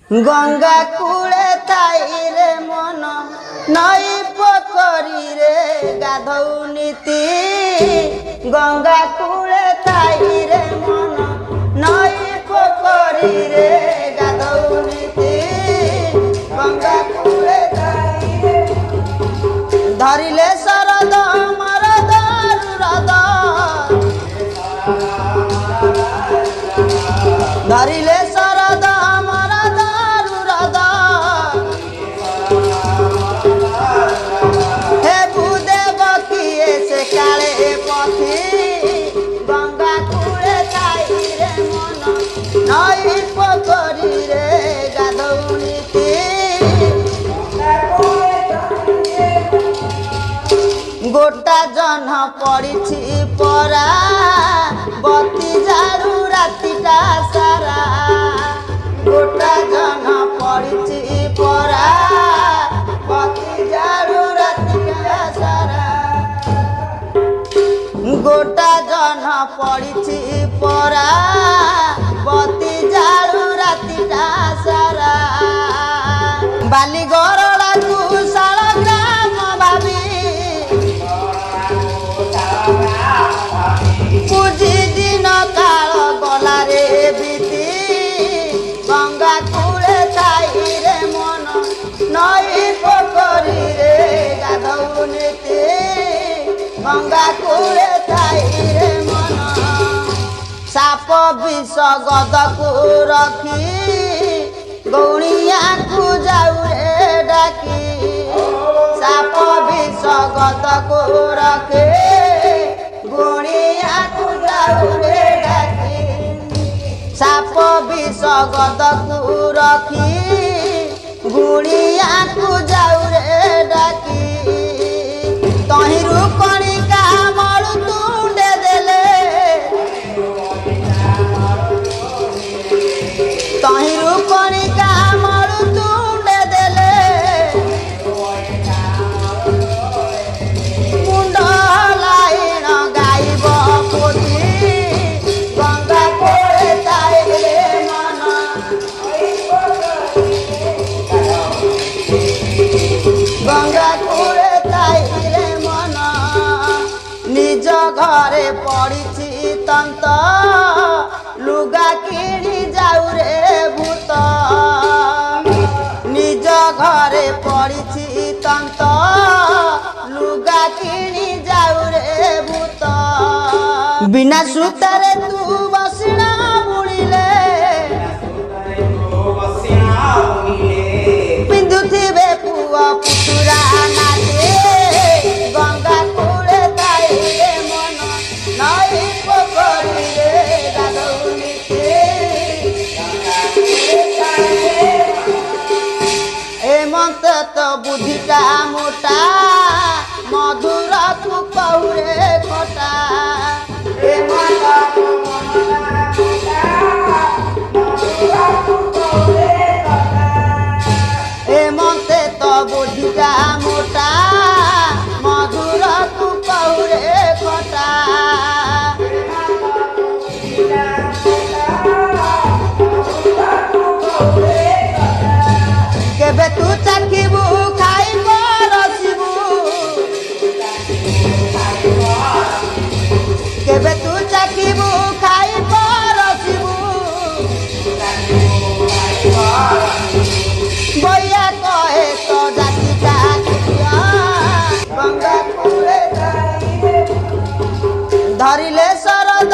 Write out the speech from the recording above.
गंगा कूले ताई रे मन नई पोखरी रे गाधौ नीति गंगा कूले ताई रे मन नई पोखरी रे गाधौ नीति गंगा कूले ताई रे धरिले शरद मरद रुरद धरिले शरद मरद रुरद हे भूदेव किए से काले पथी गंगा कूले ताई रे मन नई पोखरी रे गाधौ नीति गोटा जन पड़ी परा बती झाड़ू रातिटा सारा गोटा जन पड़ी परा बती झाड़ू रातिटा सारा गोटा जन पड़ी परा बती झाड़ू रातिटा सारा बाली गरड़ा कुशाल ग्राम भाभी पूजी दिन काल गला रे बीती गंगा कूले ताई रे मन नई पोखरी रे गाधौ नीति गंगा कूले ताई रे मन साप विष गदकू रखी गौणिया को जाऊ रे डाकी साप विष गदकू रखे गुणिया को जाऊ रे डाकी साप विष गदकू रखी गुणिया को जाऊ रे डाकी तहिरु कणिका मळु तुंडे देले तहिरु कणिका मळु तुंडे देले मुंड लाइन गाइब पोथी गंगा कूले ताई रे मन गंगा कूले ताई रे मन निज घरे पड़ी तंत लुगा किणी जाऊ रे भूत निज घरे पड़ी तंत लुगा किणी जाऊ रे भूत बिना सूतरे तू बसिना बुणिले पिंधुथिबे पुआ पुतुरा नाचे गंगा कूले ताई रे मन नई पोखरी रे गाधौ नीति हेमंत तो बुद्धिटा मोटा मधुर तू कहू रे खोटा हेमंत तो बुद्धिटा मोटा मधुर तू कहू रे खोटा केबे तू चाखिबू खाइब रसिबू केबे तू चाखिबू खाइब रसिबू बइया कहे तो जातिटा किया गंगा कूले ताई रे धरिले शरद